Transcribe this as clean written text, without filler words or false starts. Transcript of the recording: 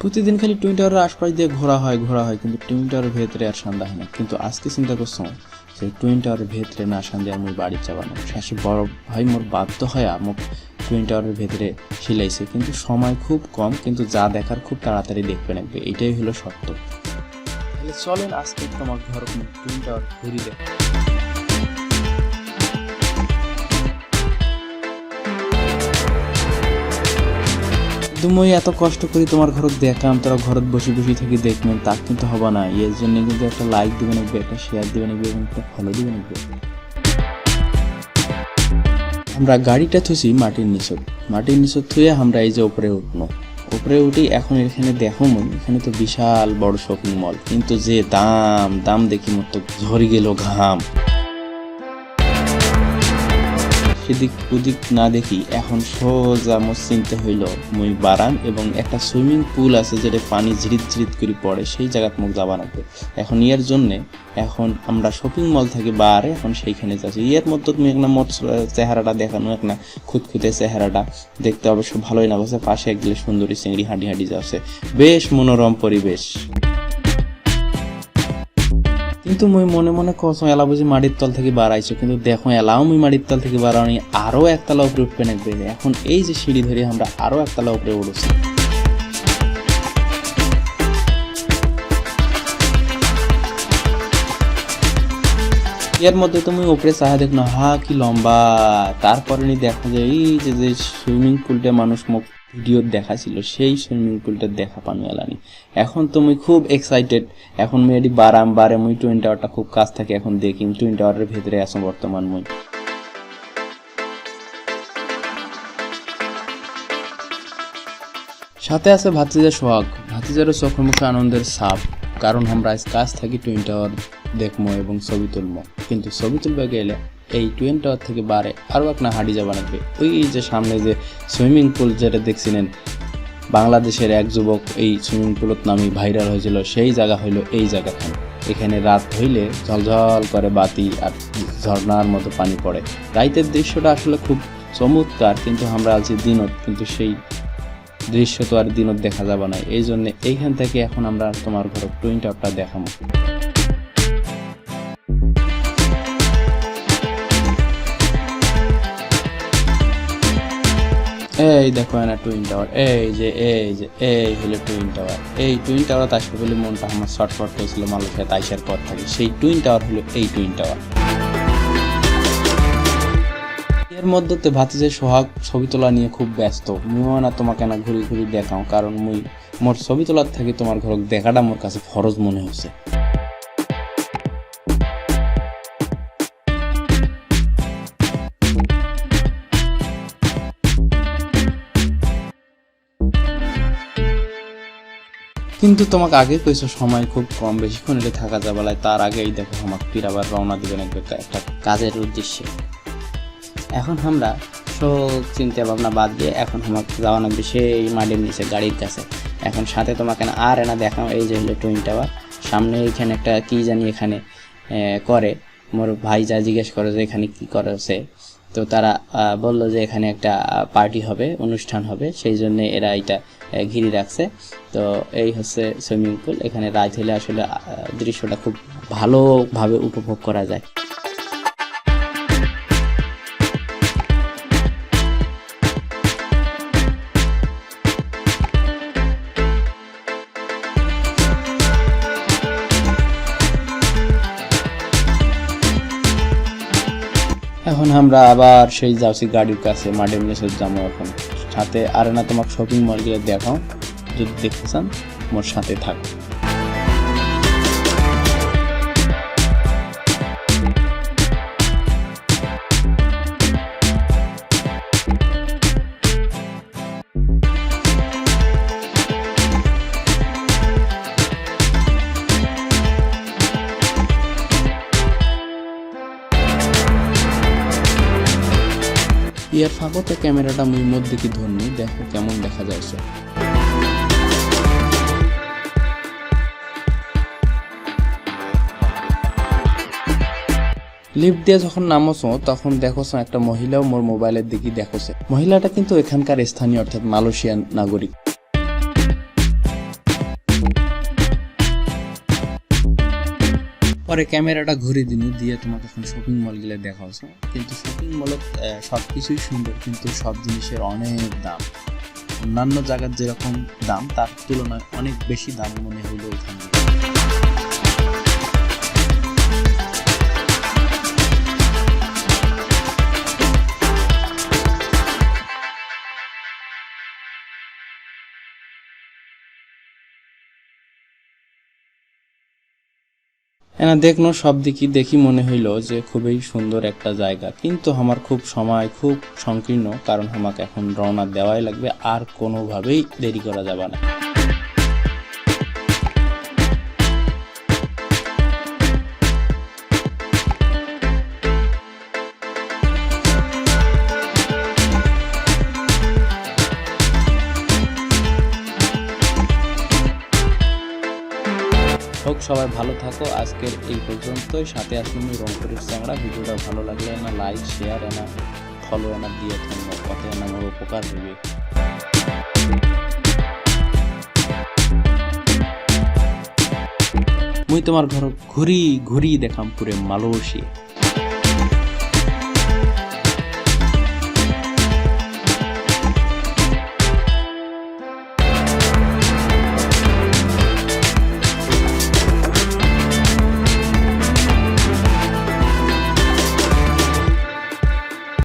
প্রতিদিন খালি টুইন টাওয়ারের আশপাশ দিয়ে ঘোরা হয় কিন্তু টুইন টাওয়ারের ভেতরে আর সন্ধ্যা হয় না। কিন্তু আজকে চিন্তা করছো যে টুইন টাওয়ারের ভেতরে না সন্ধ্যা আর মুই বাড়ি যাবানো শেষে বড় ভাই মোর বাধ্য হয় মোক টুইন টাওয়ারের ভেতরে শিলাইছে, কিন্তু সময় খুব কম, কিন্তু যা দেখার খুব তাড়াতাড়ি দেখবে নাকবে, এটাই হলো সত্য। তাহলে চলেন আজকে তোমার ঘর টুইন টাওয়ার ঘুরি দেখ। তুমি এত কষ্ট করি তোমার ঘরত দেখাম, তোরা ঘরত বসে বসে থেকে দেখবেন, তা কিন্তু হবা না। এর জন্য কিন্তু একটা লাইক দিবে নাকবে, একটা শেয়ার দিবে নাকবে এবং একটা ফলো দিবে নাকবে। আমরা গাড়িটা থুছি মাটির নিচত থুয়ে আমরা এই যে উপরে উঠি। এখন এখানে দেখো এখানে তো বিশাল বড় শপিং মল, কিন্তু যে দাম দেখি মোর তো ঝরে গেল ঘাম। সেদিক ওদিক না দেখি এখন সোজা মোর চিনতে হইল মুই বারান এবং একটা সুইমিং পুল আছে যেটা পানি ঝিরিত করে পড়ে, সেই জায়গাত মুখ যাবা লাগবে। এখন এর জন্যে এখন আমরা শপিং মল থেকে বারে এখন সেইখানে যাচ্ছি। এর মধ্যে তুমি একটা মোট চেহারাটা দেখানো, একটা খুঁতখুঁতে চেহারাটা দেখতে অবশ্য ভালোই না বসে, পাশে একগুলো সুন্দরী চিংড়ি হাঁটি যাচ্ছে, বেশ মনোরম পরিবেশ। কিন্তু মুই মনে মনে কস এলা বুঝি মাটির তল থেকে বাড়াইছো, কিন্তু দেখো এলাও মুই মাটির তল থেকে বাড়ানি, আরো একতলা উপরে উঠবে নাকবে। এখন এই যে সিঁড়ি ধরে আমরা আরো একতলা উপরে উঠেছি। এর মধ্যে তুমি উপরে চাহা দেখো হা কি লম্বা, তারপরে দেখো যে এই যে সুইমিং পুলটা মানুষ মুখ ভিডিও দেখাছিল, সেই সুইমিং পুলটা দেখা পানো এলানি। এখন তুমি খুব এক্সাইটেড, এখন মেয়েটি বারে মুই টুইন টাওয়ারটা খুব কাছ থেকে এখন দেখি, টুইন টাওয়ারের ভেতরে আছো বর্তমান মুই। সাথে আছে ভাতিজারও চোখে মুখে আনন্দের ছাপ, কারণ আমরা আজ কাছ থাকি টুইন টাওয়ার দেখবো এবং ছবি তুলবো। কিন্তু ছবি তুলবে গেলে এই টুইন টাওয়ার থেকে বারে আরও একটা হাঁটি যাবা লাগবে। ওই যে সামনে যে সুইমিং পুল যেটা দেখছিলেন, বাংলাদেশের এক যুবক এই সুইমিং পুলত নামি ভাইরাল হয়েছিল, সেই জায়গা হইলো এই জায়গাখান। এখানে রাত হইলে ঝলঝল করে বাতি আর ঝর্ণার মতো পানি পড়ে। রাতের দৃশ্যটা আসলে খুব চমৎকার, কিন্তু আমরা আছি দিনত, কিন্তু সেই দৃশ্য তো আর দিনত দেখা যাবে না। এই জন্য এইখান থেকে এখন আমরা তোমার ঘর টুইন টাওয়ারটা দেখাবো। এই দেখো না টুইন টাওয়ার, এই হলো টুইন টাওয়ার। এই টুইন টাওয়ার আসবে বলে মনটা আমার শর্টফট হয়েছিল মালয়েশিয়া আইসার পর থেকে। সেই টুইন টাওয়ার হলো এই টুইন টাওয়ার। এর মধ্যে তো ভাতিজা সোহাগ ছবি তোলা নিয়ে খুব ব্যস্ত। মুও না তোমাকে না ঘুরি দেখাও, কারণ মুই মোর ছবি তোলার থেকে তোমার ঘর দেখাটা মোর কাছে ফরজ মনে হচ্ছে। কিন্তু তোমাকে আগে কইছো সময় খুব কম, বেশিক্ষণ এটা থাকা যাবে না, তার আগেই দেখো আমাকে ফির আবার রওনা দিবেন একটা কাজের উদ্দেশ্যে। এখন আমরা সব চিন্তা ভাবনা বাদ দিয়ে এখন আমাকে যাওয়া লাগবে সেই মাটির নিচে গাড়ির কাছে। এখন সাথে তোমাকে না আর এনা দেখাও, এই যে হলো টুইন টাওয়ার। সামনে এইখানে একটা কি জানি এখানে করে, মোর ভাই যা জিজ্ঞেস করে যে এখানে কি করেছে, তো তারা বললো যে এখানে একটা পার্টি হবে, অনুষ্ঠান হবে, সেই জন্য এরা এটা ঘিরে রাখছে। তো এই হচ্ছে সুইমিং পুল। এখানে রাত হলে আসলে দৃশ্যটা খুব ভালোভাবে উপভোগ করা যায়। এখন আমরা আবার সেই যাচ্ছি গাড়ির কাছে, মাটির নিচে যাবো। এখন সাথে আর না তোমাকে শপিং মল গিয়ে দেখাও, যদি দেখতে চান মোর সাথে থাকো। ইয়ার ফাঁকতে ক্যামেরাটা মুই মধ্যে কি ধরনি, দেখো কেমন দেখা যাচ্ছে। লিফট দিয়ে যখন নামছো তখন দেখোছো একটা মহিলাও মোর মোবাইলের দিকে দেখোছে। মহিলাটা কিন্তু এখানকার স্থানীয় অর্থাৎ মালয়েশিয়ান নাগরিক। পরে ক্যামেরাটা ঘুরে দিনই দিয়ে তোমাকে এখন শপিং মল গেলে দেখাচ্ছে, কিন্তু শপিং মলে সব কিছুই সুন্দর কিন্তু সব জিনিসের অনেক দাম। অন্যান্য জায়গার যেরকম দাম তার তুলনায় অনেক বেশি দাম মনে হইলো এখানে। দেখনো সব দিকই দেখি মনে হইলো যে খুবই সুন্দর একটা জায়গা, কিন্তু আমার খুব সময় খুব সংকীর্ণ, কারণ আমাকে এখন রওনা দেওয়াই লাগবে, আর কোনোভাবেই দেরি করা যাবে না। হোক, সবাই ভালো থাকো। আজকের এই পর্যন্তই। সাথে আসুন রংপুরের চ্যাংড়া। ভিডিওটা ভালো লাগলে না লাইক শেয়ার এনা ফলো এনা দিয়ে থাকবো, কত আমার উপকার হবে। মুই তোমার ঘর ঘুরি ঘুরি দেখাম পুরে মালয়েশিয়া।